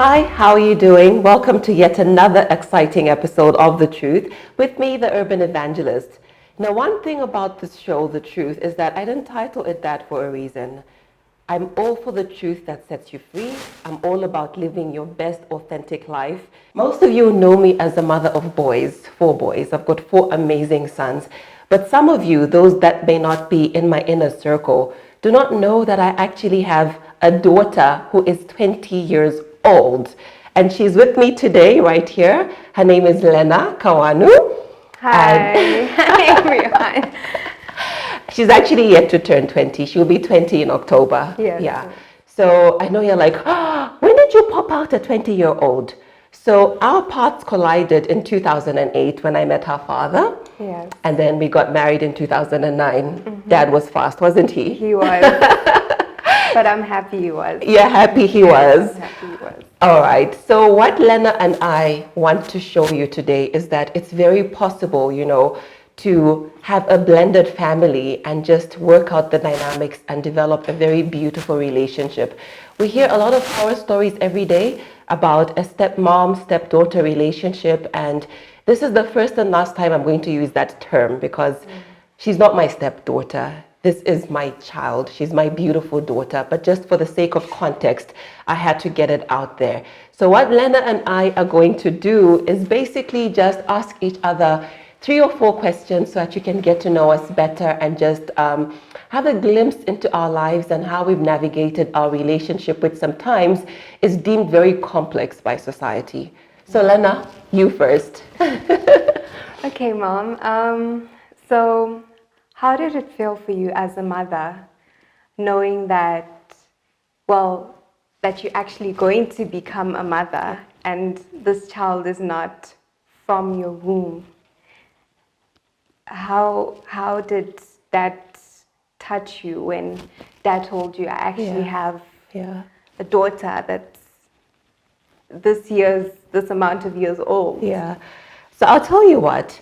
Hi, how are you doing? Welcome to yet another exciting episode of The Truth with me, the Urban Evangelist. Now, one thing about this show, The Truth, is that I didn't title it that for a reason. I'm all for the truth that sets you free. I'm all about living your best authentic life. Most of you know me as a mother of boys, 4 boys. I've got 4 amazing sons. But some of you, those that may not be in my inner circle, do not know that I actually have a daughter who is 20 years old. And she's with me today, right here. Her name is Lena Kawanu. Hi, hi everyone. She's actually yet to turn 20. She'll be 20 in October. Yes. Yeah. So I know you're like, oh, when did you pop out a 20-year-old? So our paths collided in 2008 when I met her father. Yes. And then we got married in 2009. Dad was fast, wasn't he? He was. But I'm happy he was. You're happy he was. I'm happy he was. All right. So what Lena and I want to show you today is that it's very possible, to have a blended family and just work out the dynamics and develop a very beautiful relationship. We hear a lot of horror stories every day about a stepmom, stepdaughter relationship, and this is the first and last time I'm going to use that term because she's not my stepdaughter. This is my child. She's my beautiful daughter. But just for the sake of context, I had to get it out there. So what Lena and I are going to do is basically just ask each other 3 or 4 questions so that you can get to know us better and just have a glimpse into our lives and how we've navigated our relationship, which sometimes is deemed very complex by society. So Lena, you first. Okay, Mom. So how did it feel for you as a mother, knowing that you're actually going to become a mother and this child is not from your womb? How did that touch you when Dad told you I actually have a daughter that's this amount of years old? Yeah. So I'll tell you what,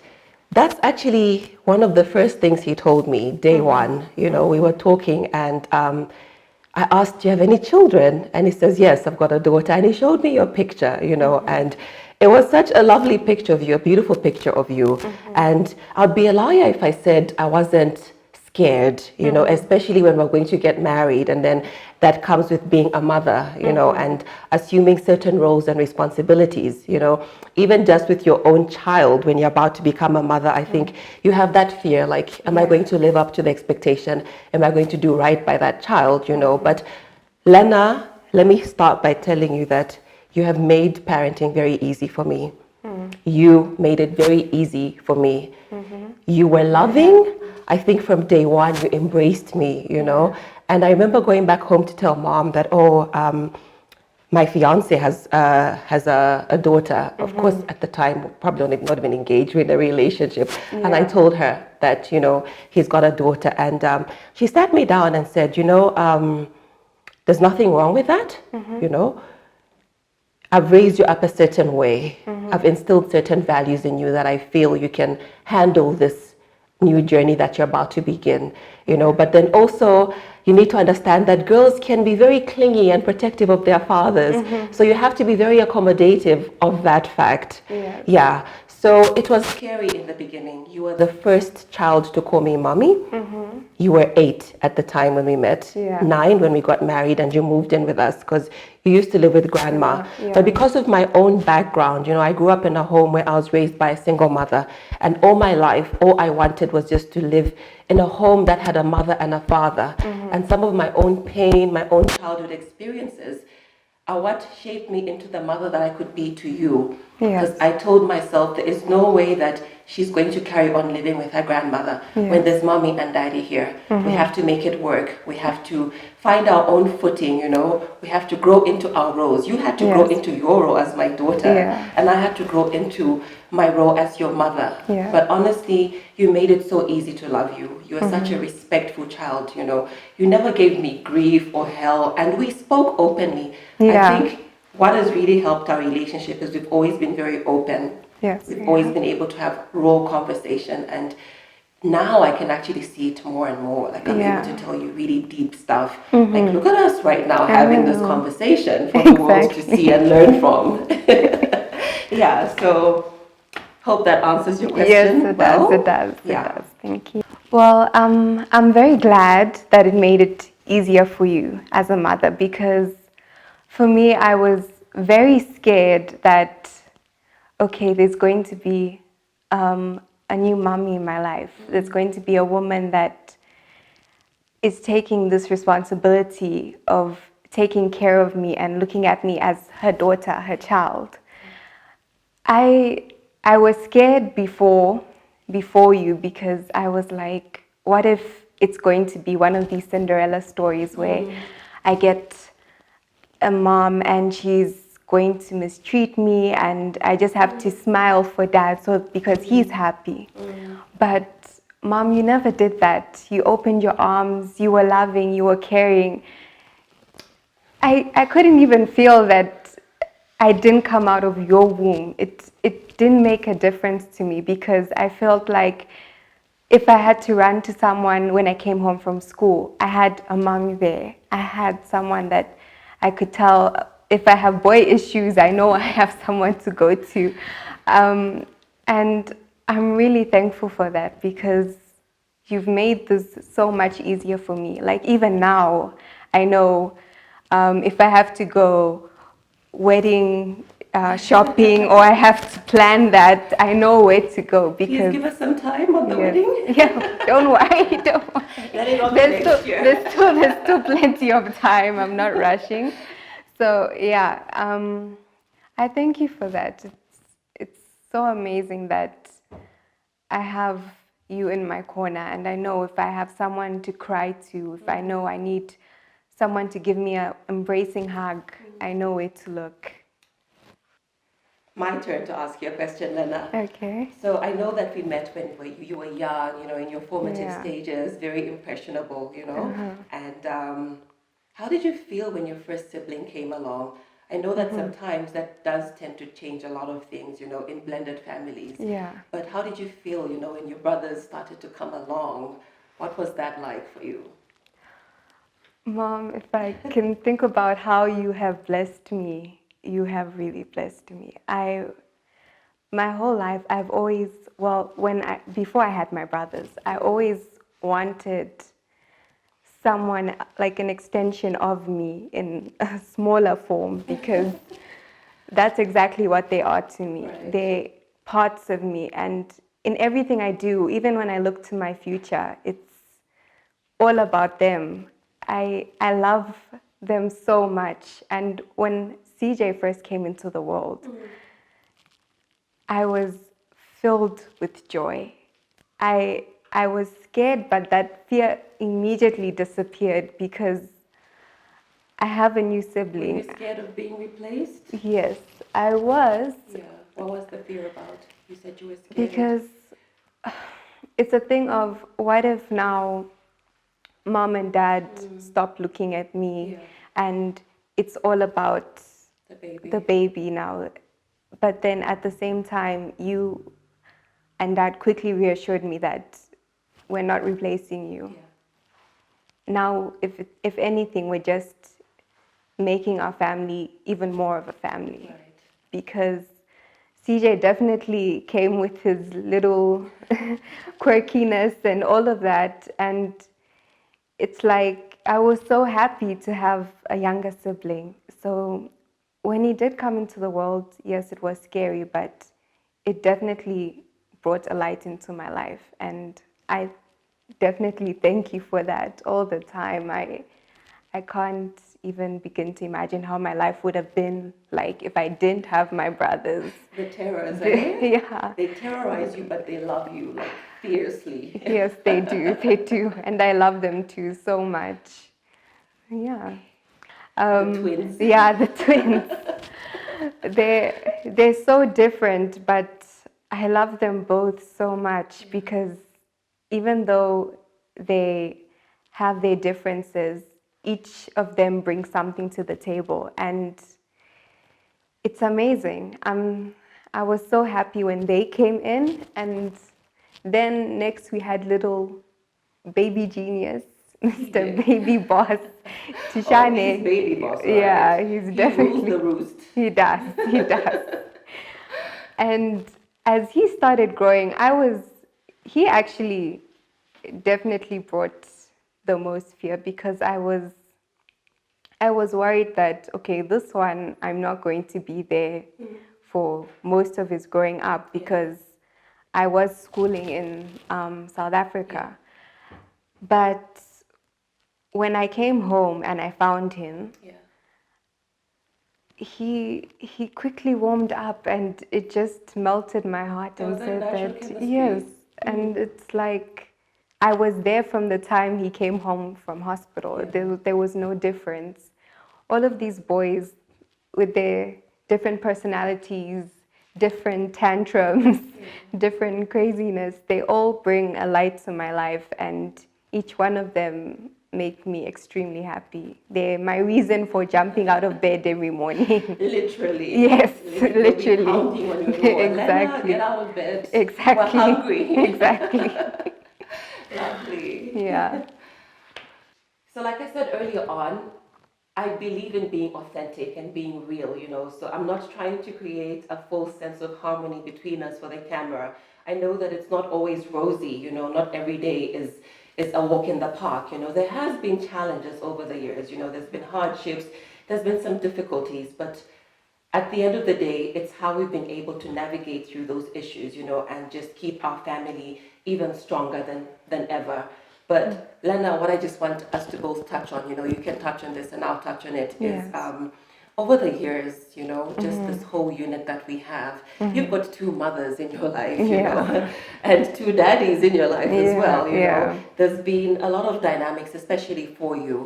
that's actually one of the first things he told me day one. We were talking and I asked, do you have any children? And he says, yes, I've got a daughter. And he showed me your picture, and it was such a lovely picture of you, a beautiful picture of you. And I'd be a liar if I said I wasn't scared, especially when we're going to get married. And then that comes with being a mother, and assuming certain roles and responsibilities, even just with your own child, when you're about to become a mother, I think you have that fear, like, am I going to live up to the expectation? Am I going to do right by that child, But Lena, let me start by telling you that you have made parenting very easy for me. You made it very easy for me. You were loving. I think from day one, you embraced me, And I remember going back home to tell Mom that, my fiance has a daughter. Of course, at the time, probably not even engaged in a relationship. And I told her that, he's got a daughter. And she sat me down and said, there's nothing wrong with that, I've raised you up a certain way. I've instilled certain values in you that I feel you can handle this new journey that you're about to begin, But then also, you need to understand that girls can be very clingy and protective of their fathers. So you have to be very accommodative of that fact. Yes. Yeah. So it was scary in the beginning. You were the first child to call me mommy. You were 8 at the time when we met, 9 when we got married, and you moved in with us because you used to live with grandma. But because of my own background, I grew up in a home where I was raised by a single mother. And all my life, all I wanted was just to live in a home that had a mother and a father. And some of my own pain, my own childhood experiences are what shaped me into the mother that I could be to you. Because I told myself there is no way that she's going to carry on living with her grandmother when there's mommy and daddy here. We have to make it work. We have to find our own footing, We have to grow into our roles. You had to grow into your role as my daughter, and I had to grow into my role as your mother. But honestly, you made it so easy to love you. You are such a respectful child, You never gave me grief or hell, and we spoke openly. I think what has really helped our relationship is we've always been very open. Yes. We've always been able to have raw conversation, and now I can actually see it more and more. Like I'm able to Yeah. tell you really deep stuff. Like look at us right now having this know. conversation for the world to see and learn from. Yeah, so hope that answers your Yes, question it does. It well. does. It Yeah. does. Thank you. Well, I'm very glad that it made it easier for you as a mother because for me, I was very scared that, okay, there's going to be a new mommy in my life. There's going to be a woman that is taking this responsibility of taking care of me and looking at me as her daughter, her child. I was scared before you because I was like, what if it's going to be one of these Cinderella stories where I get a mom and she's going to mistreat me and I just have to smile for dad so because he's happy. But mom, you never did that. You opened your arms, you were loving, you were caring. I couldn't even feel that I didn't come out of your womb. It didn't make a difference to me because I felt like if I had to run to someone when I came home from school, I had a mommy there. I had someone that I could tell if I have boy issues, I know I have someone to go to. And I'm really thankful for that because you've made this so much easier for me. Like even now, I know if I have to go wedding shopping or I have to plan that, I know where to go Please because give us some time on the yes, wedding. yeah, don't worry, don't worry. Let it on to There's next still, year. there's still plenty of time. I'm not rushing. So yeah, I thank you for that. It's so amazing that I have you in my corner, and I know if I have someone to cry to, if I know I need someone to give me an embracing hug, I know where to look. My turn to ask you a question, Lena. Okay. So I know that we met when you were young, in your formative Yeah. stages, very impressionable, Uh-huh. And how did you feel when your first sibling came along? I know that sometimes that does tend to change a lot of things, in blended families. Yeah. But how did you feel, when your brothers started to come along? What was that like for you? Mom, if I can think about how you have blessed me, you have really blessed me. My whole life, I've always, well, before I had my brothers, I always wanted someone like an extension of me in a smaller form because that's exactly what they are to me. Right. They're parts of me, and in everything I do, even when I look to my future, it's all about them. I love them so much. And when CJ first came into the world, I was filled with joy. I was scared, but that fear immediately disappeared because I have a new Were sibling. you scared of being replaced? Yes, I was Yeah. What was the fear about? You said you were scared. because it's a thing of what if now mom and dad stop looking at me Yeah. and it's all about The baby. the baby now. But then at the same time, you and dad quickly reassured me that we're not replacing you. Yeah. Now, if anything, we're just making our family even more of a family. Right. Because CJ definitely came with his little quirkiness and all of that. And it's like I was so happy to have a younger sibling. So when he did come into the world, yes, it was scary, but it definitely brought a light into my life. And I definitely thank you for that all the time. I can't even begin to imagine how my life would have been like if I didn't have my brothers. The terrors, eh? Yeah. They terrorize you, but they love you like fiercely. Yes, they do. They do. And I love them too so much. Yeah. The twins. Yeah, the twins. They're so different, but I love them both so much because even though they have their differences, each of them brings something to the table, and it's amazing. I was so happy when they came in, and Then next we had little baby genius, Mr. Yeah. Baby Boss, Oh, Tishane. he's baby boss, right? Yeah, he's He definitely. rules the roost. He does. He does. And as he started growing, he actually definitely brought the most fear because I was worried that, okay, this one, I'm not going to be there for most of his growing up because I was schooling in South Africa. But when I came home and I found him, Yeah. he quickly warmed up and it just melted my heart and Was that said natural that chemistry? yes. And it's like I was there from the time he came home from hospital. There was no difference. All of these boys with their different personalities, different tantrums, different craziness, they all bring a light to my life, and each one of them make me extremely happy. They're my reason for jumping out of bed every morning. Literally. Yes, They'll be literally. pounding on your door. Lena, Exactly. get out of bed. Exactly. We're hungry. Exactly. Lovely. Yeah. So, like I said earlier on, I believe in being authentic and being real, So, I'm not trying to create a false sense of harmony between us for the camera. I know that it's not always rosy, not every day is a walk in the park, There has been challenges over the years, there's been hardships, there's been some difficulties, but at the end of the day, it's how we've been able to navigate through those issues, and just keep our family even stronger than ever. But Lena, what I just want us to both touch on, you can touch on this and I'll touch on it, is Yes. over the years, just this whole unit that we have. You've got two mothers in your life, Yeah. and two daddies in your life as Yeah, well, yeah. There's been a lot of dynamics, especially for you,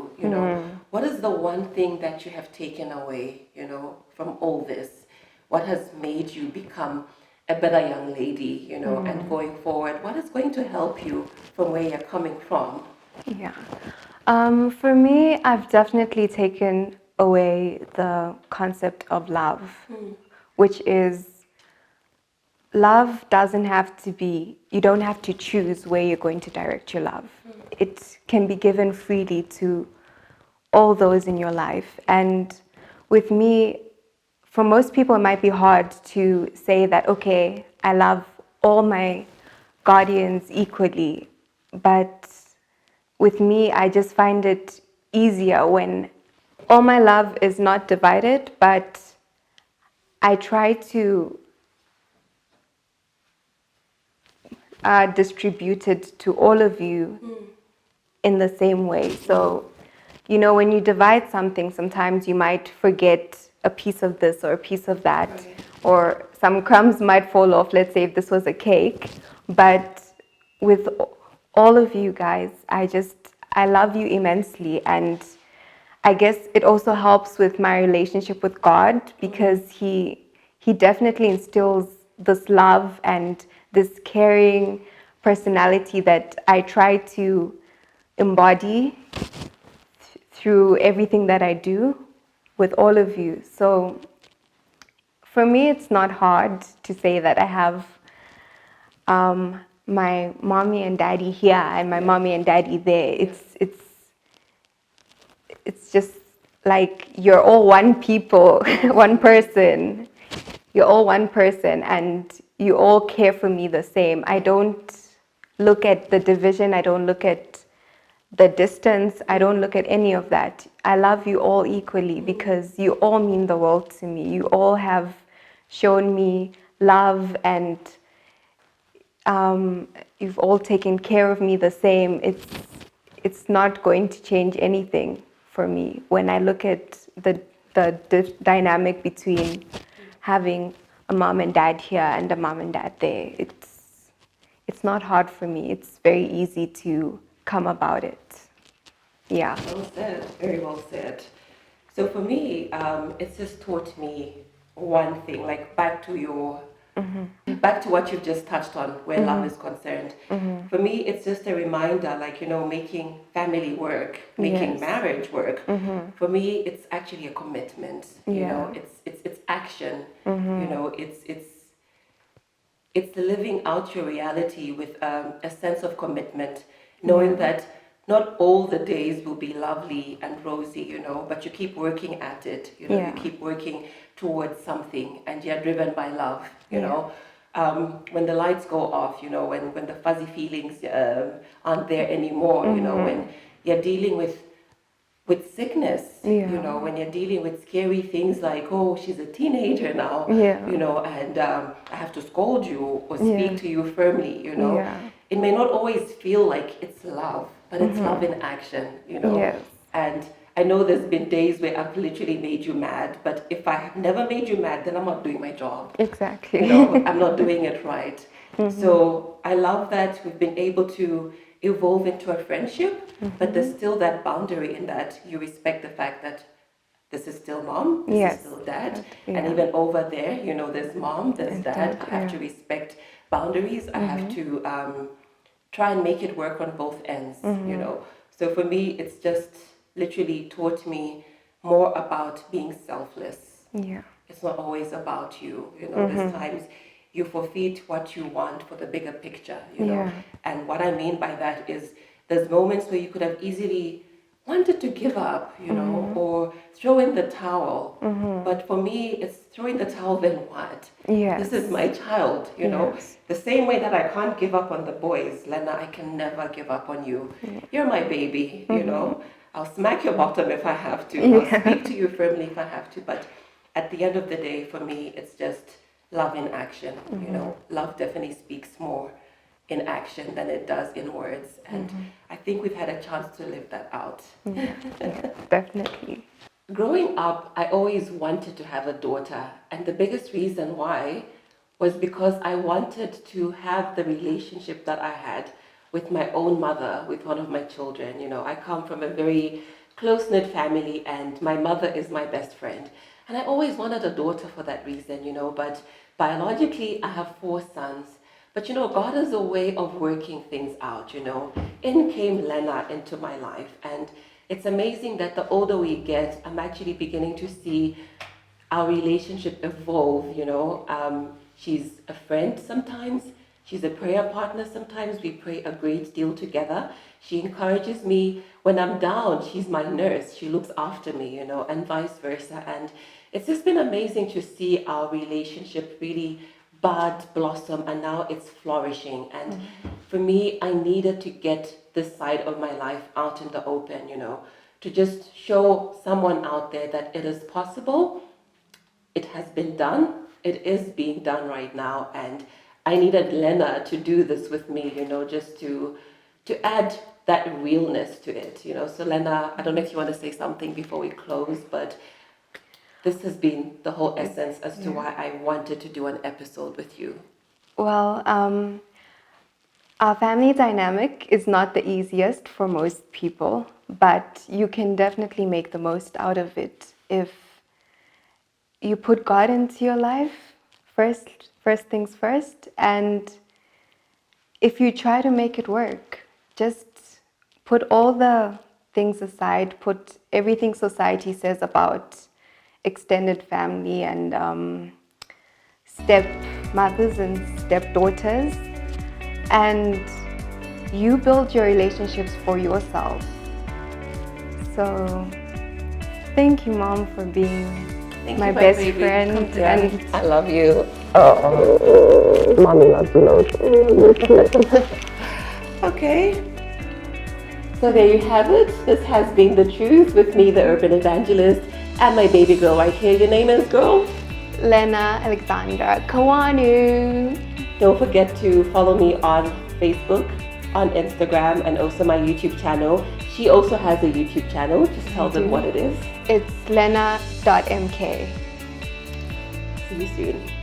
What is the one thing that you have taken away, from all this? What has made you become a better young lady, and going forward, what is going to help you from where you're coming from? Yeah. For me, I've definitely taken away the concept of love, which is love doesn't have to be, you don't have to choose where you're going to direct your love. It can be given freely to all those in your life. And with me, for most people, it might be hard to say that, okay, I love all my guardians equally. But with me, I just find it easier when all my love is not divided, but I try to distribute it to all of you in the same way. So, when you divide something, sometimes you might forget a piece of this or a piece of that, Right. or some crumbs might fall off, let's say if this was a cake. But with all of you guys, I love you immensely. And I guess it also helps with my relationship with God, because He definitely instills this love and this caring personality that I try to embody through everything that I do with all of you. So for me, it's not hard to say that I have my mommy and daddy here and my mommy and daddy there. It's just like you're all one people, one person. You're all one person, and you all care for me the same. I don't look at the division. I don't look at the distance. I don't look at any of that. I love you all equally because you all mean the world to me. You all have shown me love, and you've all taken care of me the same. It's not going to change anything for me when I look at the dynamic between having a mom and dad here and a mom and dad there. It's not hard for me. It's very easy to come about it. Yeah. Well said, very well said. So for me, it's just taught me one thing, like back to what you've just touched on, where love is concerned. For me, it's just a reminder, like, making family work, making Yes. marriage work. For me, it's actually a commitment. Yeah. It's action. It's it's living out your reality with a sense of commitment, knowing that not all the days will be lovely and rosy, you know, but you keep working at it, you know, you keep working towards something, and you're driven by love, you know. When the lights go off, you know, when the fuzzy feelings aren't there anymore, you know, when you're dealing with sickness, you know, when you're dealing with scary things like, oh, she's a teenager now, you know, and I have to scold you or speak to you firmly, you know. It may not always feel like it's love, but it's love in action, you know. And I know there's been days where I've literally made you mad, but if I have never made you mad, then I'm not doing my job. Exactly. You know, I'm not doing it right. So I love that we've been able to evolve into a friendship, but there's still that boundary in that you respect the fact that this is still mom, this is still dad, and even over there, you know, there's mom, there's dad. I have to respect boundaries. I have to try and make it work on both ends, you know. So for me, it's just literally taught me more about being selfless. It's not always about you, you know. There's times you forfeit what you want for the bigger picture, you know. And what I mean by that is there's moments where you could have easily wanted to give up, you know, or throw in the towel. But for me, it's throwing the towel, then what? This is my child, you know. The same way that I can't give up on the boys, Lena, I can never give up on you. You're my baby, you know. I'll smack your bottom if I have to. I'll speak to you firmly if I have to. But at the end of the day, for me, it's just love in action, you know. Love definitely speaks more in action than it does in words. And I think we've had a chance to live that out. Definitely. Growing up, I always wanted to have a daughter. And the biggest reason why was because I wanted to have the relationship that I had with my own mother, with one of my children. You know, I come from a very close-knit family, and my mother is my best friend. And I always wanted a daughter for that reason, you know, but biologically I have 4 sons. But, you know, God has a way of working things out, you know. In came Lena into my life, and it's amazing that the older we get, I'm actually beginning to see our relationship evolve, you know. She's a friend sometimes. She's a prayer partner sometimes. We pray a great deal together. She encourages me when I'm down. She's my nurse. She looks after me, you know, and vice versa. And it's just been amazing to see our relationship really bud, blossom, and now it's flourishing. And for me, I needed to get this side of my life out in the open, you know, to just show someone out there that it is possible. It has been done. It is being done right now. And I needed Lena to do this with me, you know, just to add that realness to it, you know. So Lena, I don't know if you want to say something before we close, but this has been the whole essence as to why I wanted to do an episode with you. Well, our family dynamic is not the easiest for most people, but you can definitely make the most out of it if you put God into your life first things first, and if you try to make it work, just put all the things aside, put everything society says about extended family and step mothers and stepdaughters, and you build your relationships for yourself. So thank you, Mom, for being my best friend. And I love you. Oh, Mommy loves you loads. Okay. So there you have it. This has been The Truth with me, the Urban Evangelist, and my baby girl right here. Your name is, girl? Lena Alexandra Kawanu. Don't forget to follow me on Facebook, on Instagram, and also my YouTube channel. She also has a YouTube channel. Just tell them what it is. It's lena.mk. See you soon.